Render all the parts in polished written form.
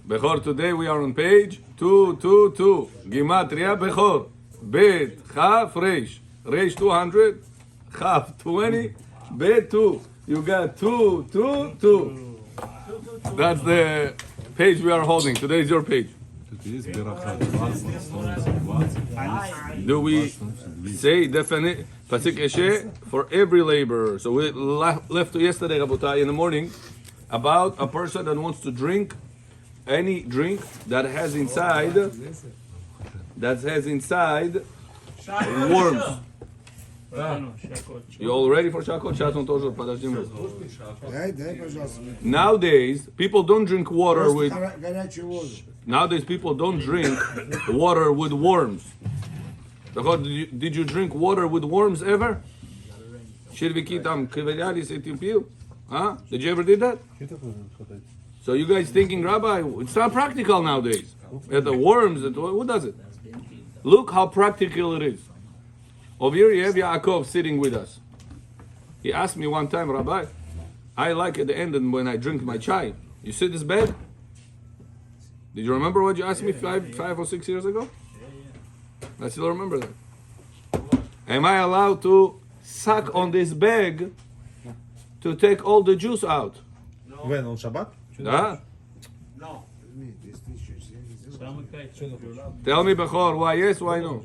Bechor, today we are on page 222. Gematria Bechor. Bet, Chaf, Reish. Reish 200, Chaf 20, Bet 2. You got 2, 2, 2. That's the page we are holding. Today is your page. Do we say definite Pasik Eshe for every laborer? So we left yesterday, Rabotai, in the morning about a person that wants to drink any drink that has inside worms. You all ready for Shakot? Nowadays, people don't drink water with. Nowadays, people don't drink water with worms. Did you drink water with worms ever? Huh? Did you ever did that? So you guys thinking, Rabbi, it's not practical nowadays. The worms, who does it? Look how practical it is. Over here you have Yaakov sitting with us. He asked me one time, Rabbi, I like at the end and when I drink my chai, you see this bag? Did you remember what you asked me 5 or 6 years ago? I still remember that. Am I allowed to suck on this bag to take all the juice out? No. When, on Shabbat? Huh? No. Tell me, Bechor, why yes, why no?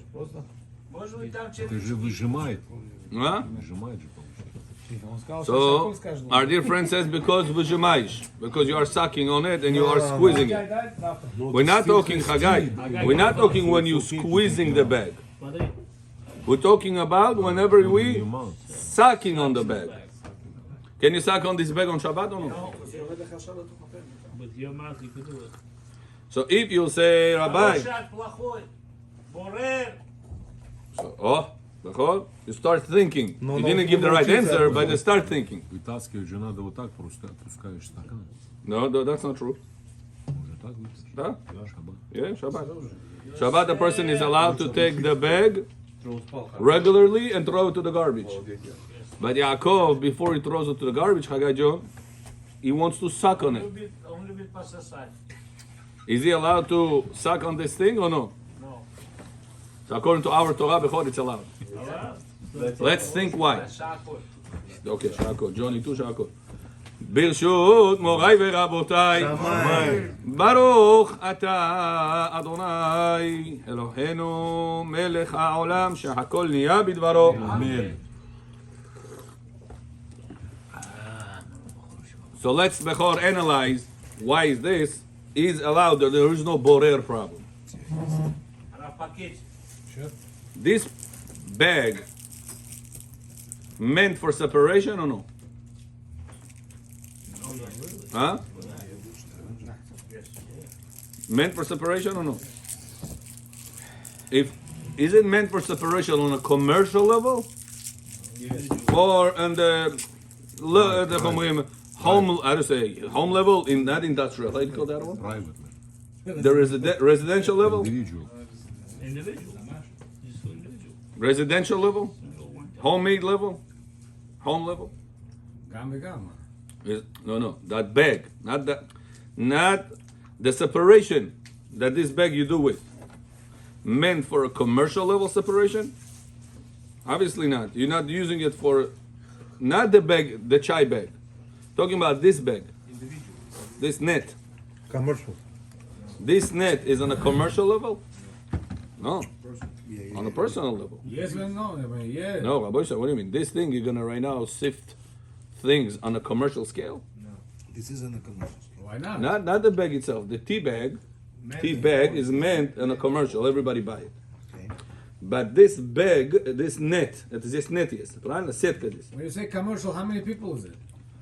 Ты же выжимает. Huh? So, our dear friend says because vyjimaish, because you are sucking on it and you are squeezing it. We're not talking Chagai. We're not talking when you're squeezing the bag. We're talking about whenever we sucking on the bag. Can you suck on this bag on Shabbat or no? So if you say, Rabbi, you start thinking. You didn't give the right answer, but you start thinking. No, that's not true. Huh? Yeah, Shabbat. Shabbat, the person is allowed to take the bag regularly and throw it to the garbage. But Yaakov, before he throws it to the garbage, Chagai John, he wants to suck on it. Is he allowed to suck on this thing or no? No. So according to our Torah, Bechor, it's allowed. Let's think why. Okay, Shakot. Johnny too, Shakot. ברשות מוריי ורבותיי, ברוך אתה אדוני אלוהינו מלך העולם שהכל נהיה בדברו. אמן. So let's Bechor analyze why is this is allowed that there is no borer problem. This bag meant for separation or no? Huh? Meant for separation or no? Is it meant for separation on a commercial level? Or on the home, I would say home level, in not industrial. How do you call that one? Private. The residential level? Individual. Residential level? Homemade level? Home level? No, that bag, not the separation that this bag you do with. Meant for a commercial level separation? Obviously not. You're not using it for, not the bag, the chai bag. Talking about this bag, this net. Commercial. This net is on a commercial level? No. On a personal level. Yes and no. I mean, yeah. No, Rabbi Shah, what do you mean? This thing you're gonna right now sift things on a commercial scale? No. This isn't a commercial scale. Why not? Not the bag itself. The tea bag is meant on a commercial. Everybody buy it. Okay. But this bag, this net, this net is. When you say commercial, how many people is it?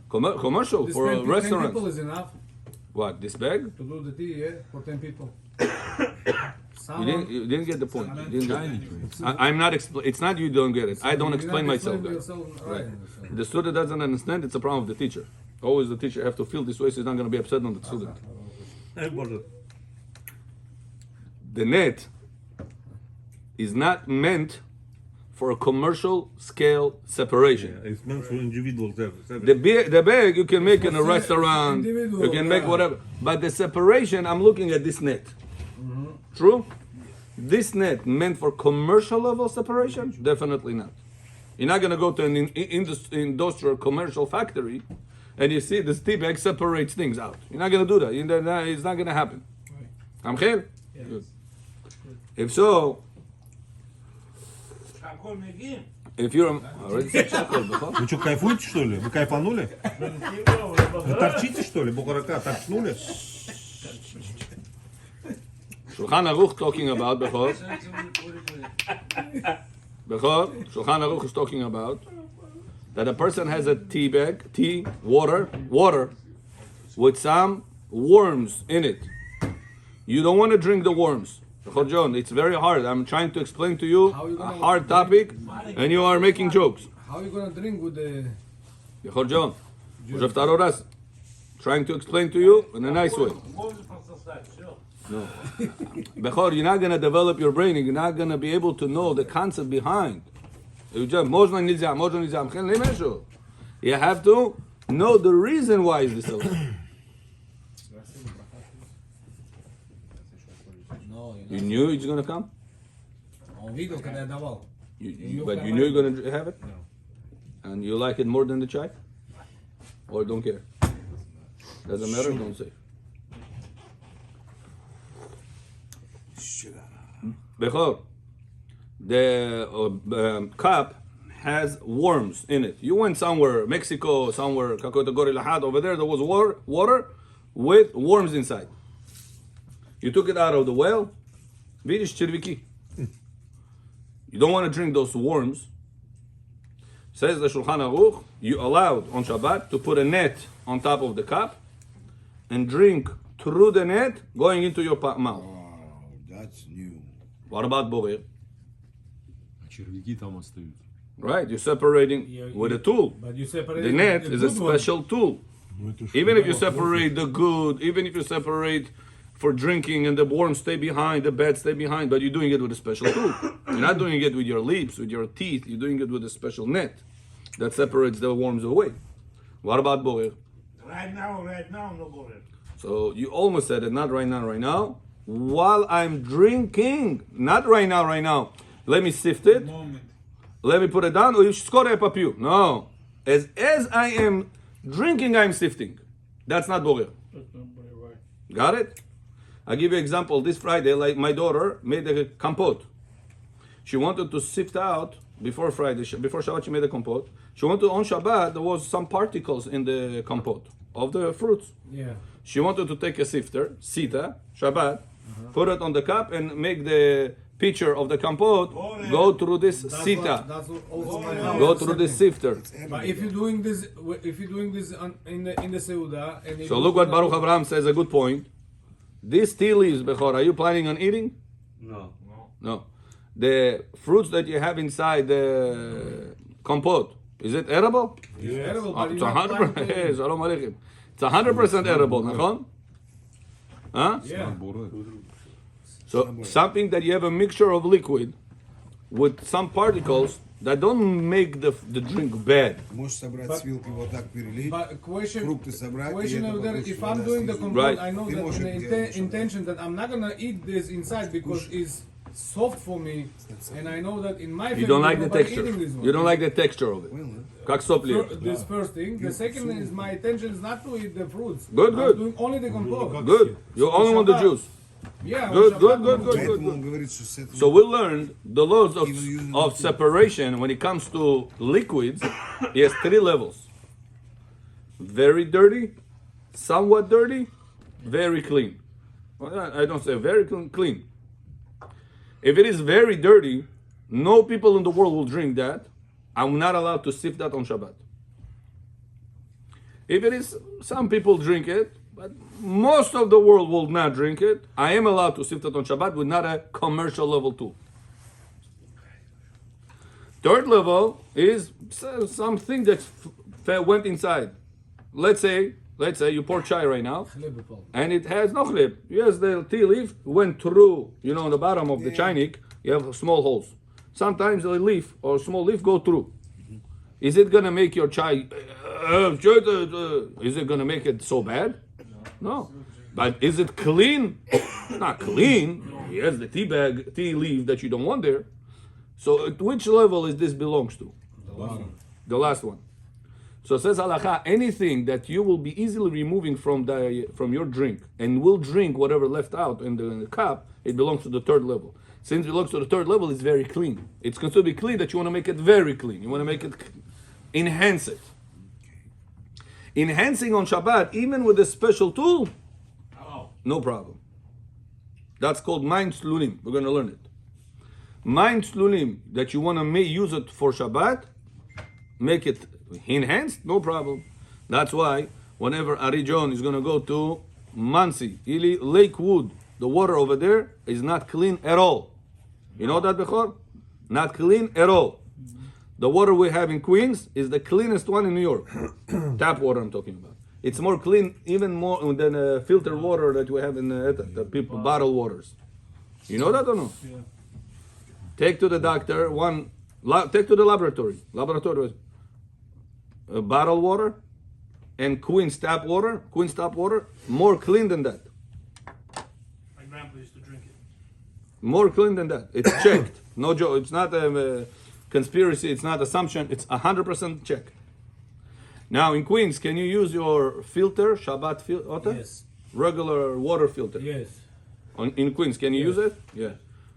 Commercial This for a 10 restaurant. 10 people is enough What, this bag? to do the tea, yeah, for 10 people. You didn't get the point. You didn't get it. I'm not. It's not you don't get it. I don't explain myself. Right. The student doesn't understand. It's a problem of the teacher. Always the teacher have to feel this way, so he's not going to be upset on the student. The net is not meant for a commercial scale separation. It's meant for individual service. The bag you can make in a For restaurant, individual, you can make yeah. whatever. But the separation, I'm looking at this net. True? This net meant for commercial level separation? Definitely not. You're not going to go to an industrial commercial factory and you see this tea bag separates things out. You're not going to do that. It's not going to happen. I'm here? Good. If so, if you're already said shakol, before? Вы что, кайфуете, что ли? Вы кайфанули? Вы торчите, что ли? Бухарака торчнули? Shulchan Aruch talking about Bechor. Shulchan Aruch is talking about that a person has a tea bag, water with some worms in it. You don't want to drink the worms. Bechor John, it's very hard. I'm trying to explain to you a hard topic, and you are making jokes. How are you gonna drink with the? Bechor John, уже второй раз trying to explain to you in a nice way. No. Bechor, you're not going to develop your brain. You're not going to be able to know the concept behind. You have to know the reason why is this allowed. No, You knew it's going to come? on video kada je daval. But you knew you're going to have it? And you like it more than the chai? Or don't care? Doesn't matter, don't say. Bechor, the cup has worms in it. You went somewhere, Mexico, somewhere, over there was water with worms inside. You took it out of the well, vidiš červiki. You don't want to drink those worms. Says the Shulchan Aruch, you allowed on Shabbat to put a net on top of the cup and drink through the net going into your mouth. Wow, that's new. What about Borer? Червяки там остаются. Right, you're separating with a tool. But you separate The net is a good one. special tool. Even if you separate the good, even if you separate for drinking and the worms stay behind, the bad stay behind, but you're doing it with a special tool. You're not doing it with your lips, with your teeth. You're doing it with a special net that separates the worms away. What about Borer? Right now, no borer. So you almost said it, not right now. While I'm drinking, not right now. Let me sift it. Let me put it down. Or you score a papier. No. As I am drinking, I'm sifting. That's not borer. Got it? I'll give you an example. This Friday, like my daughter made a compote. She wanted to sift out before Friday, before Shabbat. She made a compote. She wanted on Shabbat. There was some particles in the compote of the fruits. Yeah. She wanted to take a sifter, sita, Shabbat, put it on the cup and make the pitcher of the compote go through this sita, That's also my house. go through this sifter. But if you're doing this, in the Seuda, and So look what Baruch Abraham says, a good point. These tea leaves, Bechor, are you planning on eating? No. The fruits that you have inside the compote, is it edible? it's edible, but It's you're not 100%. planning to- Yes, Shalom Aleichem. It's 100% edible, nachon? Huh? Yeah. So something that you have a mixture of liquid with some particles that don't make the drink bad. Можешь собрать с вилки вот так перелить, But question фрукты собрать. и of это that, получится if I'm вода doing the снизу. compote, Right. I know Ты that можешь the делать intention that I'm not gonna eat this inside because it's soft for me, and I know that in my family You don't like the nobody texture. eating this one. You don't like the texture of it. Как сопли. This first thing. The second is my intention is not to eat the fruits. Good, I'm good. doing only the compote. Good. You only want the juice. Yeah. Good, on good, Shabbat, good, on good, Shabbat. Поэтому он говорит, что с этого... So we learned the laws of separation when it comes to liquids. It has 3 levels. Very dirty, somewhat dirty, very clean. Well, I don't say very clean. If it is very dirty, no people in the world will drink that. I'm not allowed to sift that on Shabbat. If it is, some people drink it, but most of the world will not drink it. I am allowed to sift it on Shabbat with not a commercial level tool. Third level is something that went inside. Let's say you pour chai right now, and it has no chleb. Yes, the tea leaf went through, on the bottom of the chainik, you have small holes. sometimes a leaf or a small leaf go through. Is it gonna make your chai? Is it gonna make it so bad? No. But is it clean? Not clean. Yes, the tea leaf that you don't want there. So at which level is this belongs to? The last one. So it says halacha, anything that you will be easily removing from your drink and will drink whatever left out in the cup, it belongs to the third level. Since it belongs to the third level, it's very clean. It's considered to be clean that you want to make it very clean. You want to make it, enhance it. Enhancing on Shabbat, even with a special tool, no problem. That's called mind slulim. We're going to learn it. Mind slulim, that you want to use it for Shabbat, make it enhanced, no problem. That's why whenever Ari John is going to go to Mansi, Ili, Lakewood, the water over there is not clean at all. You know that, Bechor? Not clean at all. The water we have in Queens is the cleanest one in New York. Tap water I'm talking about. It's more clean, even more than filtered water that we have in the people bottled waters. You know that or no? Yeah. Take to the doctor take to the laboratory. Laboratory bottled water and Queens tap water, more clean than that. My grandpa used to drink it. More clean than that. It's checked. No joke. It's not a conspiracy. It's not assumption. It's 100% check. Now in Queens, can you use your filter, Shabbat filter? Yes. Regular water filter. Yes. In Queens, can you use it? Yeah.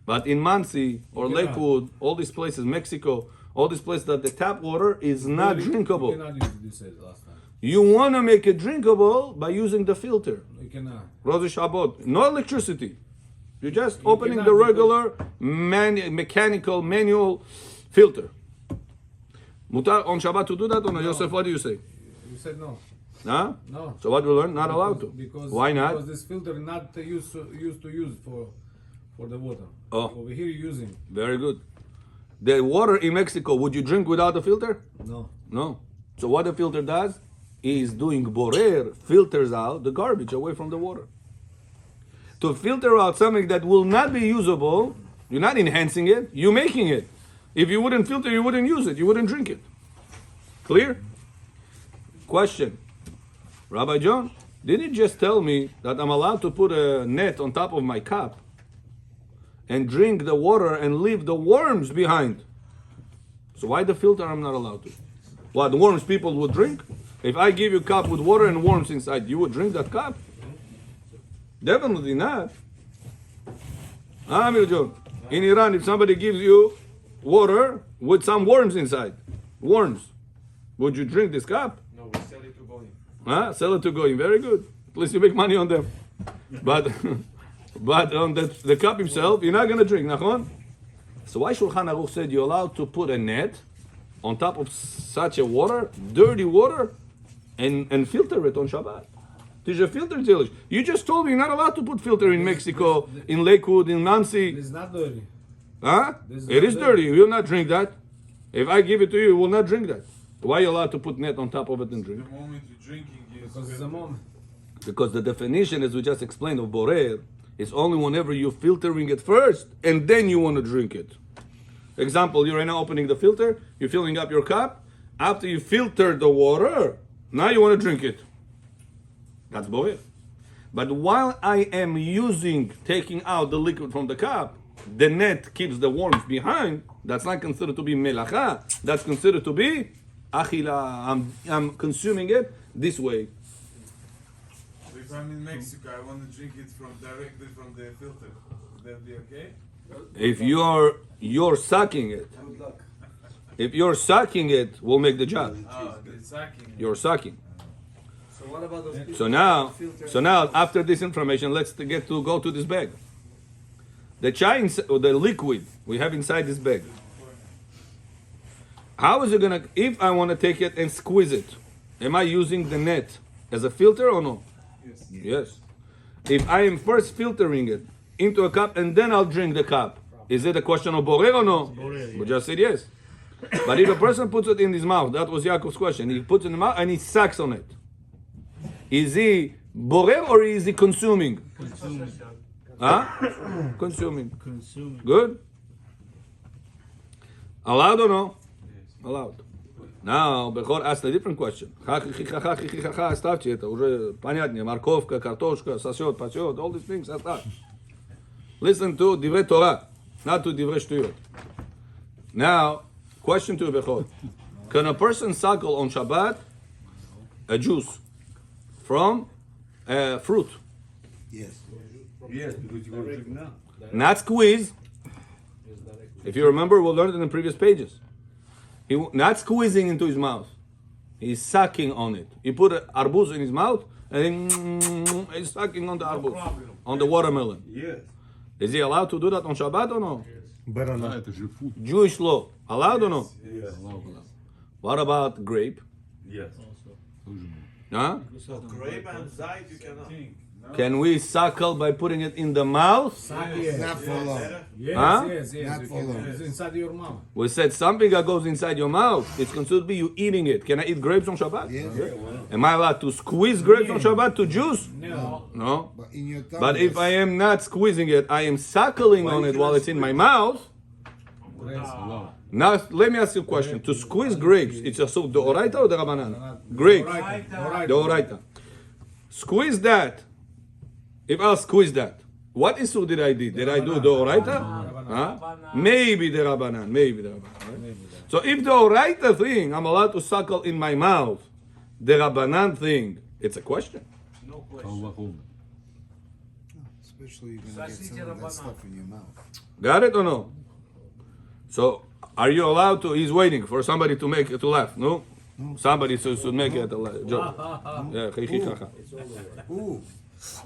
But in Mansi or Lakewood, all these places, Mexico, all these places that the tap water is not drinkable. You cannot use it, you said last time. You want to make it drinkable by using the filter. You cannot. Rosh Shabbat. No electricity. You're just opening the regular mechanical manual filter. Mutar on Shabbat to do that or no? Yosef, what do you say? You said no. Huh? No. So what we learn? Not allowed to. Why not? Because this filter not used to use for the water. Oh. Over here you're using. Very good. The water in Mexico, would you drink without a filter? No. No. So what the filter does is doing borer, filters out the garbage away from the water. To filter out something that will not be usable, you're not enhancing it, you're making it. If you wouldn't filter, you wouldn't use it, you wouldn't drink it. Clear? Question. Rabbi John, didn't you just tell me that I'm allowed to put a net on top of my cup and drink the water and leave the worms behind? So why the filter I'm not allowed to? What, the worms people would drink? If I give you a cup with water and worms inside, you would drink that cup? Definitely not. Amir John, in Iran, if somebody gives you water with some worms inside, would you drink this cup? No, we sell it to Goyim. Huh? Sell it to Goyim. Very good. At least you make money on them. But on the cup himself, you're not going to drink. Nachon? So why Shulchan Aruch said you're allowed to put a net on top of such a water, dirty water, and filter it on Shabbat? There's a filter tillage. You just told me you're not allowed to put filter in Mexico, in Lakewood, in Nancy. It's not dirty. Huh? It is dirty. You will not drink that. If I give it to you, you will not drink that. Why are you allowed to put net on top of it and drink? The moment you're drinking is Because it's a moment. Because the definition, as we just explained, of borer is only whenever you're filtering it first and then you want to drink it. Example, you're right now opening the filter, you're filling up your cup. After you filter the water, now you want to drink it. That's borer. But while I am taking out the liquid from the cup, the net keeps the worms behind. That's not considered to be melacha. That's considered to be achila. I'm consuming it this way. if I'm in Mexico, I want to drink it directly from the filter. Would that be okay? If you're sucking it, if you're sucking it, we'll make the job. Oh, the sucking. You're sucking. So what about those people? So now, after this information, let's go to this bag. The chai, or the liquid we have inside this bag. How is it gonna? If I want to take it and squeeze it, am I using the net as a filter or no? Yes. Yes. If I am first filtering it into a cup and then I'll drink the cup, is it a question of borer or no? We just said yes. But if a person puts it in his mouth, that was Yaakov's question. He puts it in the mouth and he sucks on it. Is he borer or is he consuming? Huh? Consuming. Good. Allowed or no? Allowed. Now, Bechor asked a different question. Оставьте это, уже понятнее. Морковка, картошка, сосет, пасет, all these things, оставь. Listen to Divrei Torah, not to Divrei Shtuyot. Now, question to Bechor. Can a person suckle on Shabbat a juice from a fruit? Yes. Yes, because you go now. Not squeeze. If you remember, we learned it in the previous pages. Not squeezing into his mouth. He's sucking on it. He put an arbuz in his mouth and then he's sucking on the arbuz, on the watermelon. Yes. Is he allowed to do that on Shabbat or no? Да, это же фуд. Jewish law. Allowed or no? Yes. What about grape? Yes. Huh? So grape and zayt you cannot. Can we suckle by putting it in the mouth? Yes, Not for long. yes, Huh? yes. Not You for can- long. It's inside your mouth. We said something that goes inside your mouth. It's considered to be you eating it. Can I eat grapes on Shabbat? Yes. Am I allowed to squeeze grapes on Shabbat to juice? No. No. But in your tongue. But if I am not squeezing it, I am suckling on it while it's in my mouth. Now, let me ask you a question. To squeeze grapes, it's a so deoraita or derabanan? Grapes. Alright. Deoraita. Squeeze that. If I'll squeeze that, what issue did I do? Did I do deoraita? Huh? Maybe derabanan. Maybe derabanan. Right? So if deoraita thing, I'm allowed to suckle in my mouth. Derabanan thing, it's a question. Especially you're gonna get some of that stuff in your mouth. Got it or no? So, are you allowed to? He's waiting for somebody to make it to laugh. No, somebody should make it a joke. Yeah, chichichacha. Ooh.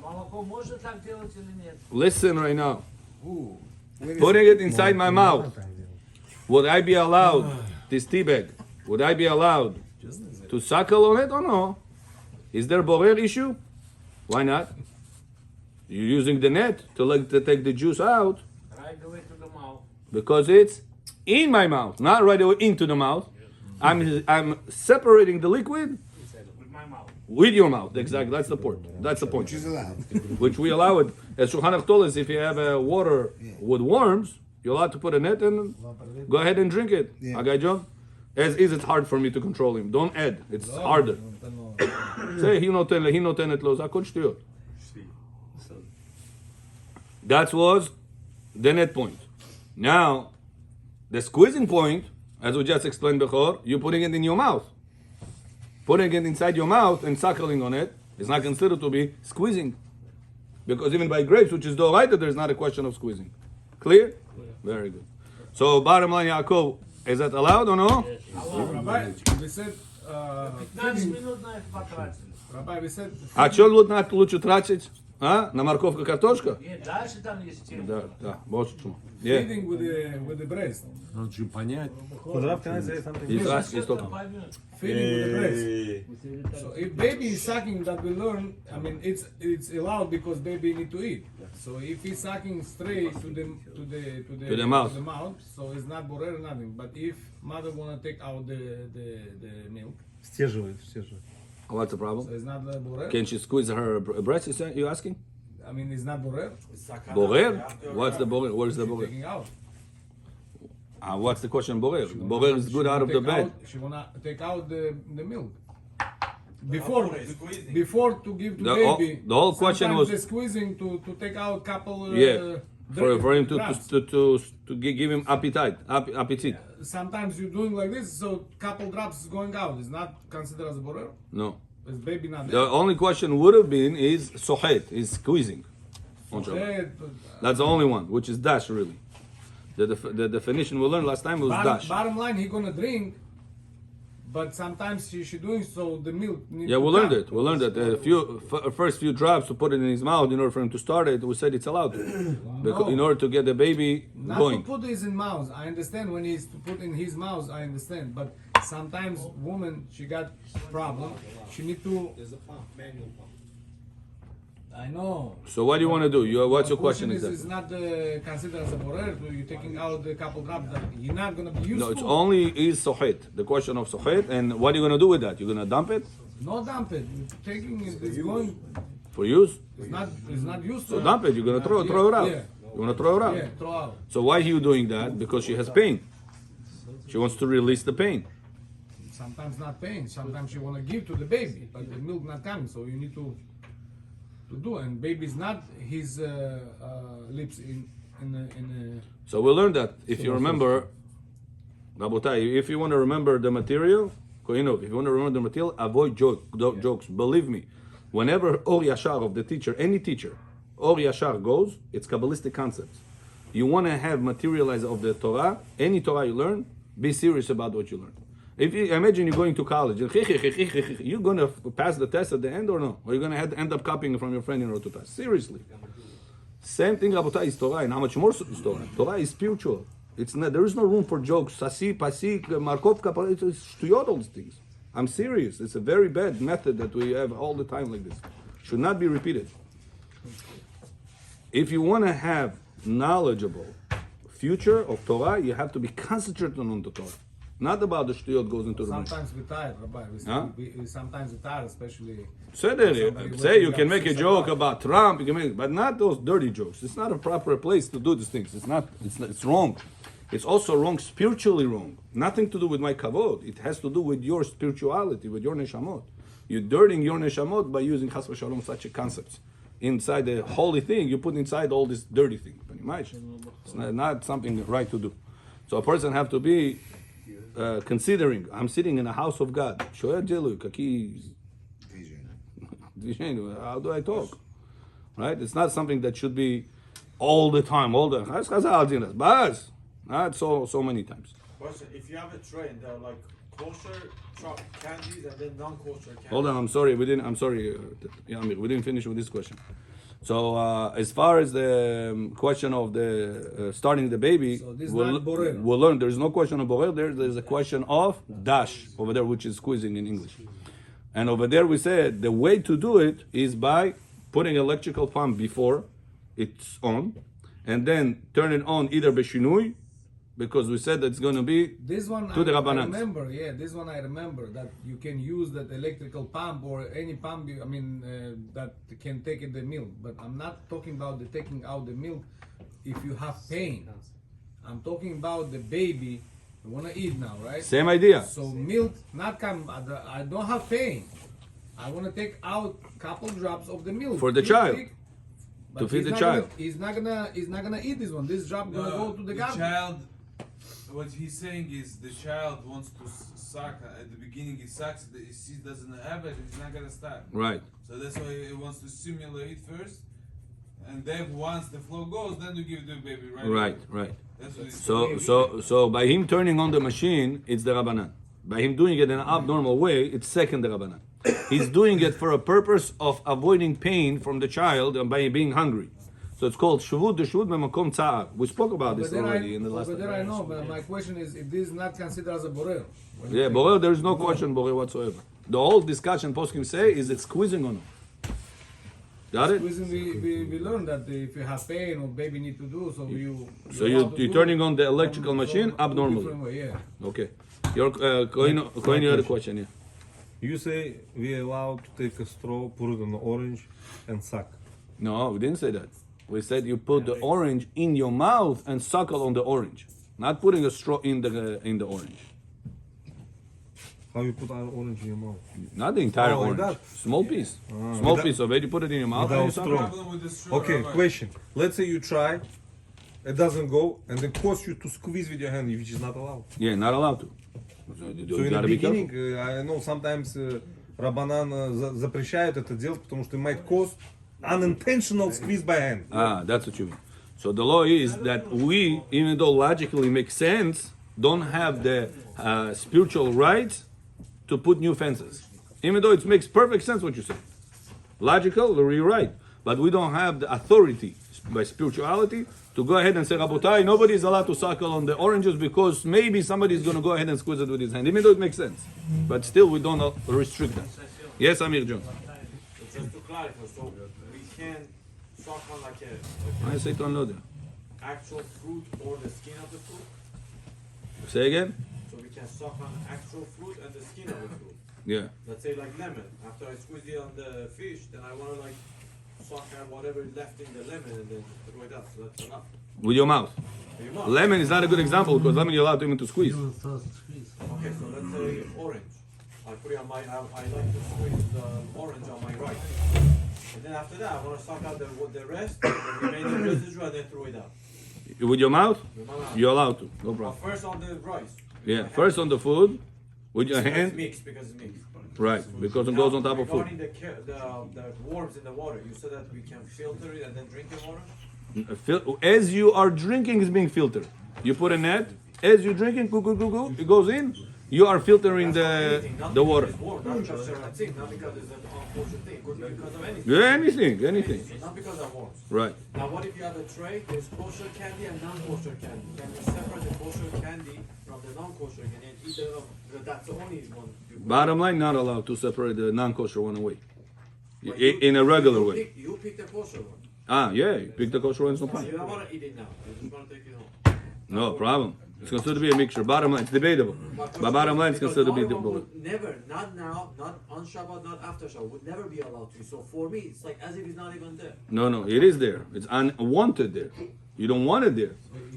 Молоко можно так делать или нет? Listen right now. Ooh. Where is Putting it inside my mouth. Would I be allowed this tea bag? Would I be allowed to suckle on it or no? Is there borer issue? Why not? You're using the net to take the juice out Right away to the mouth. because it's in my mouth, not right away into the mouth. I'm separating the liquid With my mouth. with your mouth. Exactly. That's the point. That's the point. Which is allowed. Which we allow it. As Shulchan Aruch told us, if you have water with worms, you're allowed to put a net and go ahead and drink it. Yeah. Okay, John? As is, it's hard for me to control him. Don't add. It's harder. Say, he notenet lo, zakon shtuyot. That was the net point. Now, the squeezing point, as we just explained before, you're putting it in your mouth. Putting it inside your mouth and suckling on it is not considered to be squeezing. Because even by grapes, which is doraita, there's not a question of squeezing. Clear? Very good. So, bottom line, Yaakov, is that allowed or no? Rabbi, we said, 15 минут на это потратили. Rabbi, we said, А что лучше тратить? А? На морковка, картошка? Нет, дальше там есть тема. Да, больше чем. Yeah. feeding with the breast. Надо же понять. He's asking, he's talking. Feeding with the breast. So if baby is sucking, that we learn, I mean, it's allowed because baby need to eat. So if he's sucking straight to the mouth. so it's not borer nothing. But if mother wanna take out the milk, Стерживает. What's the problem? so it's not borer. Can she squeeze her breast, you asking? I mean, it's not borer. Borer? What's the borer? Where's the borer? Taking out. What's the question, borer? Borer is good out of the bed. She wanna take out the milk. Before to give to baby. The whole question sometimes was- the squeezing to take out couple. Yeah. For him drops. to give him appetite. Sometimes you're doing like this, so couple drops is going out. It's not considered as a borer. No. It's baby not The there. only question would have been is sohet, is squeezing. On Shabbat. There, That's the only one, which is dash really. The definition we learned last time was dash. bottom line, he gonna drink, but sometimes she doing so the milk. Needs Yeah, to we learned come. it. We learned that first few drops to put it in his mouth in order for him to start it. We said it's allowed to, because in order to get the baby Not going. to put this in mouth. I understand when he's to put in his mouth. I understand, but sometimes woman she got problem. She need to. There's a pump, manual pump. I know. So what do you want to do? What's your question is exactly? not considered as a borer. You're taking out the couple drops that you're not gonna be useful. No, it's only is sohet. The question of sohet, and what are you gonna do with that? You're gonna dump it No dump it. Taking it is going. for use? It's not useful. So dump it. You're gonna throw it out. Yeah. You wanna throw it out. Yeah, throw out. So why are you doing that? Because she has pain. She wants to release the pain. Sometimes not pain. Sometimes you want to give to the baby, but the milk not coming. So you need to do. And baby's not his lips in. So we learned that if you remember, Rabotai, if you want to remember the material, Koinov, if you want to remember the material, avoid jokes. Believe me, whenever Or Yashar of the teacher, any teacher, Or Yashar goes, it's Kabbalistic concepts. You want to have materialize of the Torah, any Torah you learn, be serious about what you learn. If you imagine you're going to college, you're going to pass the test at the end or no? Or you're going to end up copying from your friend in order to pass? Seriously. Same thing, Rabotai, is Torah, and how much more is Torah? Torah is spiritual. It's not. There is no room for jokes. Sasi, pasik, markovka, it's shtuyot, all these things. I'm serious. It's a very bad method that we have all the time like this. Should not be repeated. If you want to have knowledgeable future of Torah, you have to be concentrated on the Torah. Not about the shtuyot goes into the mind. Sometimes we're tired, Rabbi. Sometimes we're tired, especially. Say you can make a joke about Trump, you can make, but not those dirty jokes. It's not a proper place to do these things. It's wrong. It's also wrong, spiritually wrong. Nothing to do with my kavod. It has to do with your spirituality, with your neshamot. You're dirtying your neshamot by using chas v'shalom such a concepts. Inside the holy thing, you put inside all this dirty thing. It's not something right to do. So a person have to be considering, I'm sitting in a house of God. How do I talk? Right? It's not something that should be all the time. Not so many times. Question, if you have a tray and there are like kosher candies and then non-kosher candies. Hold on, I'm sorry, we didn't finish with this question. So as far as the question of the starting the baby, So this we'll not borel. learn. There's no question of borel. There's a question of dash over there, which is squeezing in English. And over there we said the way to do it is by putting electrical pump before it's on, and then turn it on either beshinui, because we said that it's going to be This one to the I Rabbanan. remember, this one I remember that you can use that electrical pump or any pump. That can take in the milk. But I'm not talking about the taking out the milk if you have pain. I'm talking about the baby. You wanna eat now, right? Same idea. So milk not come. I don't have pain. I wanna take out couple drops of the milk For the You child. take- To but feed he's the not child. He's not gonna eat this one. This drop gonna go to the garbage. child, what he's saying is the child wants to suck. At the beginning he sucks, he doesn't have it, he's not gonna start. Right. So that's why he wants to simulate first. And then once the flow goes, then you give the baby, right? Right. That's what he's So by him turning on the machine, it's the Rabbanan. By him doing it in an abnormal way, it's second the Rabbanan. He's doing it for a purpose of avoiding pain from the child and by being hungry. So it's called Shavut Deshut Memakom Tza'ar. We spoke about this already in the last Over there I know, but my question is if this is not considered as a borel. Yeah, Borel, there is no question Borel whatsoever. The whole discussion poskim say is it squeezing or not. Got it? Reason we learned that if you have pain or baby need to do, so You're turning on the electrical machine abnormally. Different way, yeah. Okay. Your Cohen, you had a question, yeah. You say we are allowed to take a straw, put it on the orange, and suck. No, we didn't say that. We said you put the orange in your mouth and suckle on the orange, not putting a straw in the orange. How you put our orange in your mouth? Not the entire Oh, like orange. that? Small piece. Small Without- piece of it. You put it in your mouth and you without suckle. straw. problem with the straw. Okay, Rabbi. question. Let's say you try, it doesn't go, and it costs you to squeeze with your hand, which is not allowed. Yeah, not allowed to. So You in the gotta be beginning, careful. I know sometimes Раббанан запрещают это делать, потому что it might cause unintentional squeeze by hand. That's what you mean. So the law is that we, even though logically makes sense, don't have the spiritual rights to put new fences. Even though it makes perfect sense what you say. Logical, you're right. But we don't have the authority by spirituality to go ahead and say, Rabotai, nobody is allowed to suckle on the oranges because maybe somebody is going to go ahead and squeeze it with his hand. Even though it makes sense. But still, we don't restrict that. Yes, Amir John. Just to clarify, so we can suck on like a I say to unload it. actual fruit or the skin of the fruit? Say again? So we can suck on actual fruit and the skin of the fruit. Yeah. Let's say like lemon. After I squeeze it on the fish, then I want to like suck out whatever is left in the lemon and then throw it out. So that's enough. With your mouth. You must. Lemon is not a good example because lemon you're allowed even to squeeze. Okay, so let's say orange. I put it on my, I like to squeeze the orange on my right. And then after that, I want to suck out the rest, the remaining residue, and then throw it out. With your mouth, With my mouth. you're allowed to. No But problem. first on the rice. Yeah, first on the food, with your It's hand. mixed because it's mixed. Right, because it goes on top of food. Regarding the worms in the water, you said that we can filter it and then drink the water? As you are drinking, is being filtered. You put a net. As you're drinking, it goes in. You are filtering the water. It's warm, not because they're not sick, not because it's an unkosher thing, could be because of anything. Yeah, anything. Not because of worms. Right. Now, what if you have a tray? There's kosher candy and non-kosher candy. Can you separate the kosher candy from the non-kosher candy and eat that's the only one? Bottom line, not allowed to separate the non-kosher one away. In a regular way. You pick the kosher one. Ah, yeah, you pick the kosher one, it's no You problem. don't want to eat it now. You just want to take it home. No problem. It's considered to be a mixture. Bottom line, it's debatable. But bottom line, it's Because considered to be the other one debatable. would never, not now, not on Shabbat, not after Shabbat, would never be allowed to. So for me, it's like as if it's not even there. No, it is there. It's unwanted there. You don't want it there.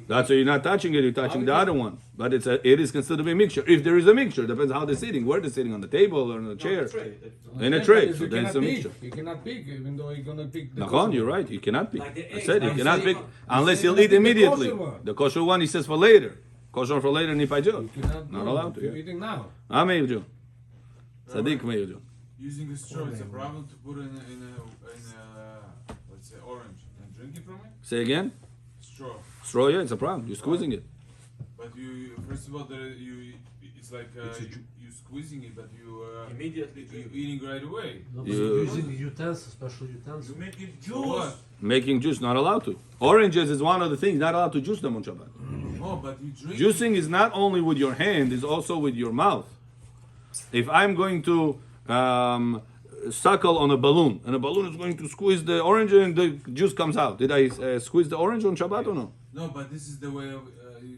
That's why you're not touching it. You're touching the other one. But it is considered to be a mixture. If there is a mixture, depends how they're sitting. Where they're sitting, on the table or on the chair. Tray. In a tray. You So then cannot it's a pick. mixture. You cannot pick, even though you're gonna pick the Nachon, kosher you're one. right. You cannot pick. Like the I eggs, said you I'm cannot saying- pick unless you'll saying eat pick the immediately. kosher one. The kosher one he says for later. Kosher for later, nipajot. You cannot Not do allowed it. to. You're Yeah. eating now. Meir Jo. Sadiq Meir Jo. Using a straw, it's a problem to put in a let's say orange and drink it from it. Say again. Straw. Straw, yeah, it's a problem. You're squeezing it. But you first of all, it's like you squeezing it, but you Immediately you drink. eating right away. You- Using utensils, special utensils. You make it So juice. what? Making juice, not allowed to. Oranges is one of the things not allowed to juice them on Shabbat. Oh, but you drink. Juicing is not only with your hand, it's also with your mouth. If I'm going to suckle on a balloon, and a balloon is going to squeeze the orange and the juice comes out, did I squeeze the orange on Shabbat or no? No, but this is the way of.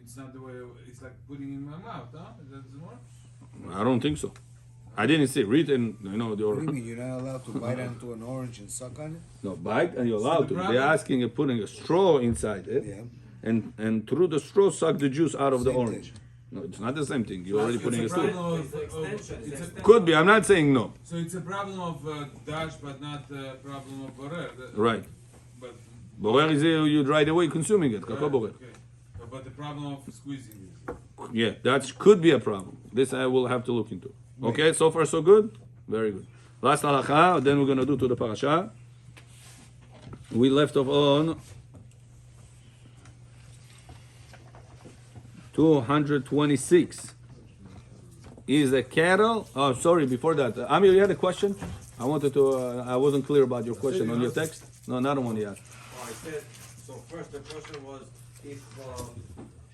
It's not the way of. It's like putting it in my mouth, huh? That doesn't work. I don't think so. I didn't see. Read in, the What do you or mean you're not allowed to bite into an orange and suck on it? no bite, and you're allowed to. the They're problem- asking you putting a straw inside it, Yeah. and through the straw suck the juice out of the Same orange. thing. No, it's not the same thing. You're already It's putting a a straw. problem It's the extension. It's a- Could be. I'm not saying no. So it's a problem of dash, but not a problem of borer. Right. But Borer is you right away consuming it. Kako borer. okay. But the problem of squeezing it. Yeah, that could be a problem. This I will have to look into. Okay, so far so good? Very good. Last halacha, then we're going to do to the parasha. We left off on 226. Is a cattle? Oh, sorry, before that. Amir, you had a question? I wanted to, I wasn't clear about your question on your text. No, another one you asked. Oh, I said, so first the question was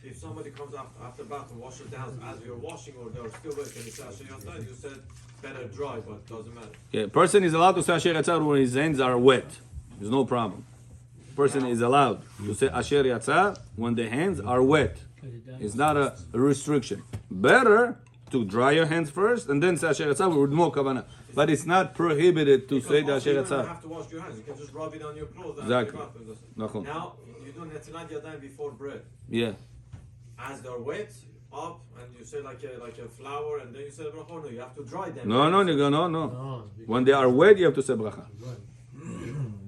if somebody comes after bath and washes the house as you're washing or they're still wet, can you say Asher Yatzah? You said better dry, but doesn't matter. Yeah, person is allowed to say Asher Yatzah when his hands are wet. There's no problem. Person is allowed to say Asher Yatzah when the hands are wet. It's not a restriction. Better to dry your hands first and then say Asher Yatzah with more kavanah. But it's not prohibited to say the also Asher you don't Yatzah. have to wash your hands. You can just rub it on your clothes. Exactly. After your bath. Nachon. Now you do Netilat Yadayim before bread. Yeah. As they're wet, up, and you say like a flour, and then you say bracha. No, you have to dry them. No, no. When they are wet, you have to say bracha.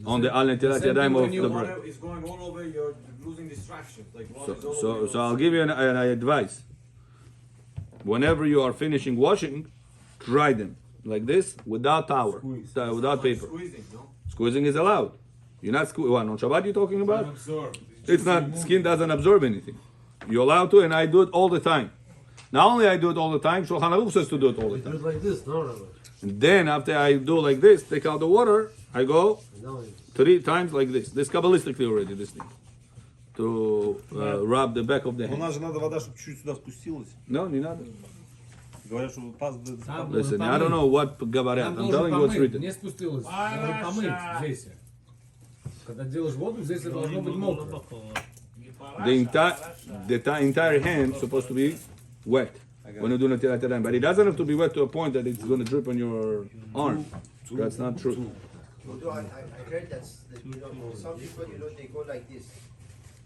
On the al netilat Same thing yadayim when of you the Water bread. is going all over. You're losing distractions. Like water is all over. So your I'll give you an advice. Whenever you are finishing washing, dry them like this without towel, without paper. Squeezing, no? Squeezing is allowed. You're not on Shabbat you're talking about? Absorb. It's not, skin doesn't absorb anything. You're allowed to, and I do it all the time. Not only I do it all the time, Shulchan Aruch says to do it all the Do time. it like this, no, Rabbi. And then after I do like this, take out the water, I go No, 3 times like this. This Kabbalistically already, this thing. To rub the back of the У hand. нас же надо вода, чтобы чуть-чуть сюда спустилась. No, не надо. Говорят, что пас... Там Listen, должен I don't know what Gabaret. Там I'm должен telling you what's помыть, written. не спустилось. Надо помыть здесь. Когда делаешь воду, здесь должно быть мокро. The entire hand is supposed to be wet when you do Netilat Yadayim. But it doesn't have to be wet to a point that it's going to drip on your arm. That's not true. I heard that some people, they go like this.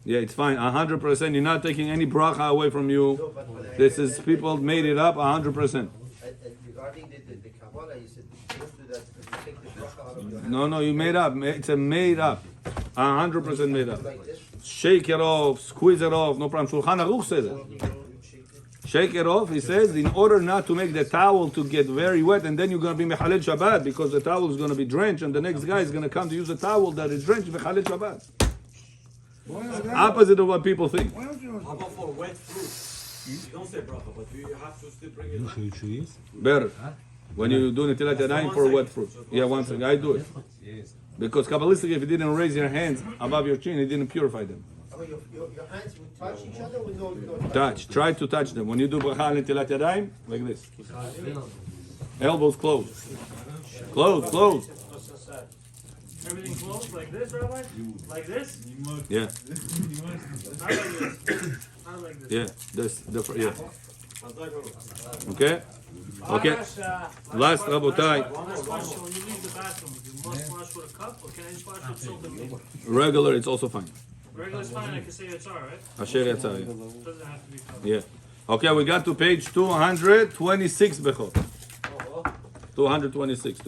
Yeah, it's fine. 100%. You're not taking any bracha away from you. This is people made it up 100%. Regarding the Kabbalah, you said don't do that because you take the bracha out of your hand. No, you made up. It's a made up. 100% made up. Like this. Shake it off, squeeze it off, no problem. Shulchan Aruch says it. Shake it off, he says, in order not to make the towel to get very wet, and then you're going to be Mechalel Shabbat, because the towel is going to be drenched, and the next guy is going to come to use a towel that is drenched, Mechalel Shabbat. Opposite of what people think. How about for wet fruit? You don't say bracha, but you have to still bring it back. Better. When you do Netilat Yadayim for wet fruit. Yeah, one second. I do it. Because Kabbalistically, if you didn't raise your hands above your chin, it didn't purify them. Your hands would touch each other with no Touch. Try to touch them. When you do Bracha Netilat Yadayim, like this. Elbows closed. Closed. Everything closed like this, Rabbi? Like this? Yeah. Not like this. Not like this. Yeah. Yeah. Okay? Okay. Last, Rabotai. Last question, when you leave the bathroom, you must wash with a cup, or can I just wash with soap and water? Regular, it's also fine. Regular's fine, I can say it's alright. Asher Yatzah. Doesn't have to be covered. Yeah. Okay, we got to page 226, Bechot. 226.